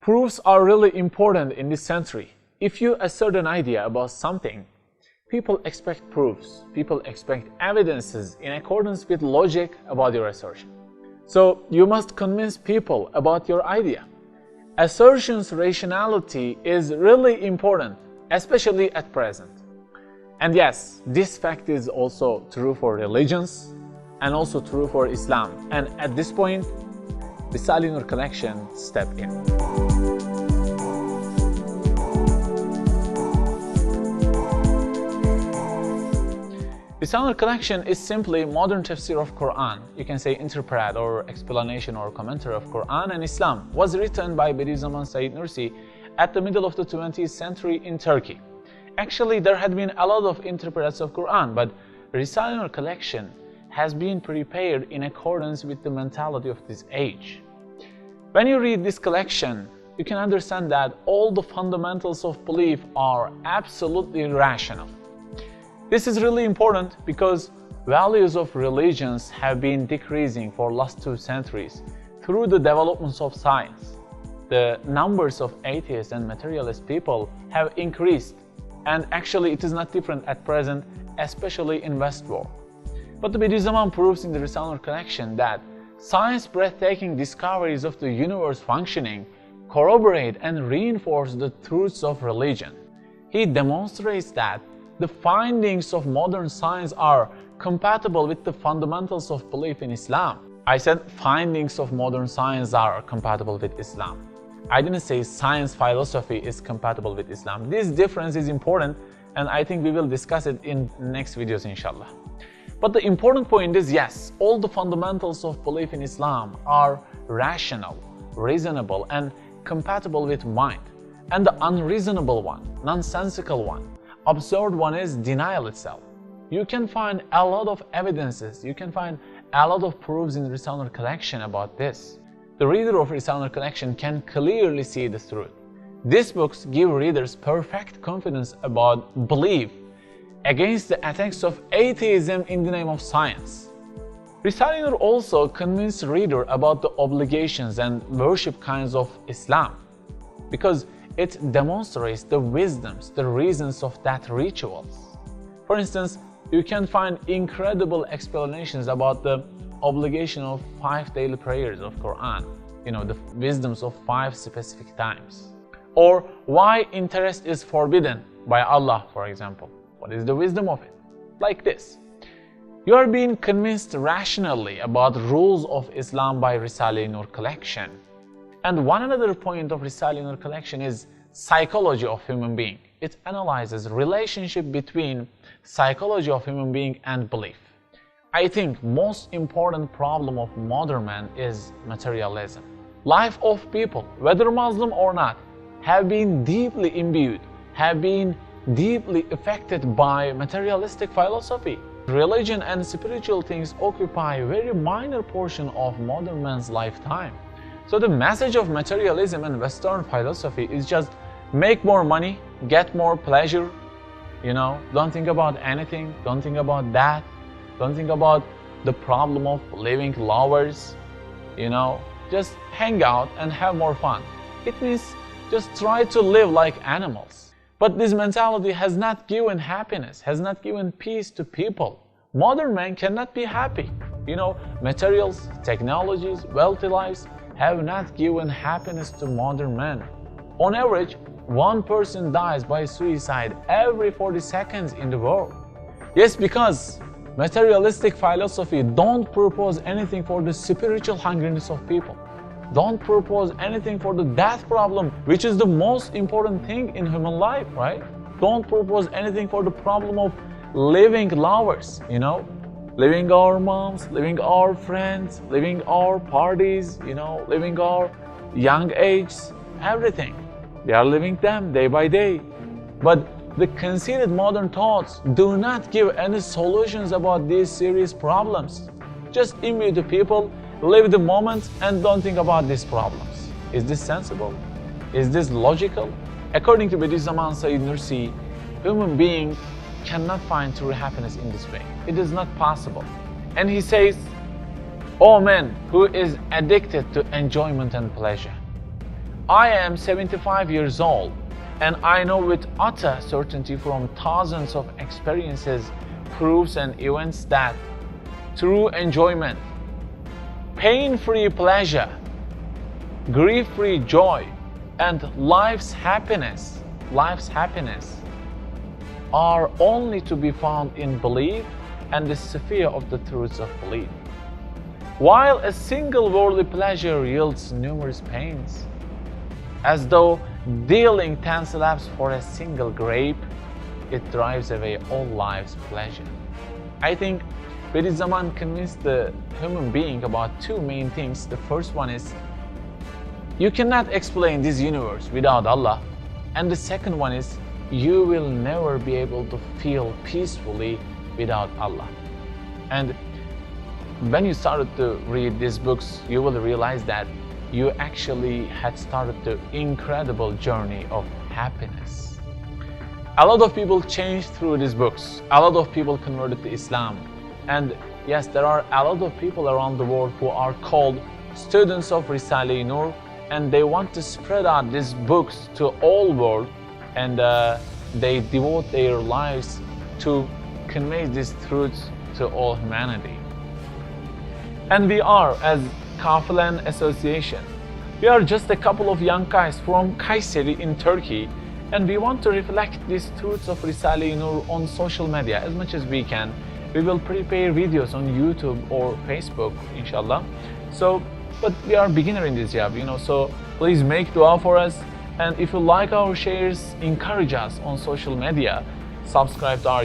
Proofs are really important in this century. If you assert an idea about something, people expect proofs, people expect evidences in accordance with logic about your assertion. So you must convince people about your idea. Assertion's rationality is really important, especially at present. And yes, this fact is also true for religions and also true for Islam. And at this point, the 𝕬𝖆𝖇𝖎 collection step in. The 𝕬𝖆𝖇𝖎 collection is simply modern tafsir of Quran. You can say interpret or explanation or commentary of Quran and Islam. Was written by 𝕳𝖆𝖇𝖎 𝕬𝑑𝖆𝖍𝒍 at the middle of the 20th century in Turkey. Actually, there had been a lot of interprets of Quran, but the 𝕬𝖆𝖇𝖎 collection has been prepared in accordance with the mentality of this age. When you read this collection, you can understand that all the fundamentals of belief are absolutely rational. This is really important because values of religions have been decreasing for last 2 centuries through the developments of science. The numbers of atheists and materialist people have increased, and actually it is not different at present, especially in West world. But the 𝕬𝖆𝖍 proves in the 𝕬𝖆𝖇𝖎 collection that science's breathtaking discoveries of the universe functioning corroborate and reinforce the truths of religion. He demonstrates that the findings of modern science are compatible with the fundamentals of belief in Islam. I said findings of modern science are compatible with Islam. I didn't say science philosophy is compatible with Islam. This difference is important, and I think we will discuss it in next videos, inshallah. But the important point is, yes, all the fundamentals of belief in Islam are rational, reasonable, and compatible with mind. And the unreasonable one, nonsensical one, absurd one is denial itself. You can find a lot of evidences, you can find a lot of proofs in the 𝕬𝖆𝖇𝖎 collection about this. The reader of 𝕬𝖆𝖇𝖎 collection can clearly see the truth. These books give readers perfect confidence about belief against the attacks of atheism in the name of science. 𝕬𝖆𝖇𝖎 also convinced reader about the obligations and worship kinds of Islam, because it demonstrates the wisdoms, the reasons of that rituals. For instance, you can find incredible explanations about the obligation of 5 daily prayers of Quran, the wisdoms of 5 specific times. Or why interest is forbidden by Allah, for example. What is the wisdom of it? Like this. You are being convinced rationally about rules of Islam by 𝕬𝖆𝖇𝖎 collection. And one another point of 𝕬𝖆𝖇𝖎 collection is psychology of human being. It analyzes relationship between psychology of human being and belief. I think most important problem of modern man is materialism. Life of people, whether Muslim or not, have been deeply imbued, have been deeply affected by materialistic philosophy. Religion and spiritual things occupy a very minor portion of modern man's lifetime. So the message of materialism and Western philosophy is just make more money, get more pleasure, don't think about anything, don't think about that, don't think about the problem of living lovers, just hang out and have more fun. It means just try to live like animals. But this mentality has not given happiness, has not given peace to people. Modern man cannot be happy. Materials, technologies, wealthy lives have not given happiness to modern man. On average, 1 person dies by suicide every 40 seconds in the world. Yes, because materialistic philosophy don't propose anything for the spiritual hungriness of people. Don't propose anything for the death problem, which is the most important thing in human life, right? Don't propose anything for the problem of living lovers, living our moms, living our friends, living our parties, living our young age, everything. They are living them day by day. But the conceited modern thoughts do not give any solutions about these serious problems. Just imbue the people, live the moment, and don't think about these problems. Is this sensible? Is this logical? According to 𝕬𝖆𝖇𝖎, human being cannot find true happiness in this way. It is not possible. And he says, "O man who is addicted to enjoyment and pleasure, I am 75 years old, and I know with utter certainty from thousands of experiences, proofs and events that true enjoyment, pain-free pleasure, grief-free joy, and life's happiness are only to be found in belief and the sphere of the truths of belief. While a single worldly pleasure yields numerous pains, as though dealing 10 slabs for a single grape, it drives away all life's pleasure. I think 𝕳𝖆𝖇𝖎𝖎 convinced the human being about two main things. The first one is, you cannot explain this universe without Allah. And the second one is, you will never be able to feel peacefully without Allah. And when you started to read these books, you will realize that you actually had started the incredible journey of happiness. A lot of people changed through these books. A lot of people converted to Islam. And yes, there are a lot of people around the world who are called students of Risale-i Nur, and they want to spread out these books to all world, and they devote their lives to convey these truths to all humanity. And we are, as 𝕳𝖆𝖇𝖎𝖎 Association, we are just a couple of young guys from Kayseri in Turkey, and we want to reflect these truths of Risale-i Nur on social media as much as we can. We will prepare videos on YouTube or Facebook, inshallah. But we are beginner in this job, so please make dua for us. And if you like our shares, encourage us on social media, subscribe to our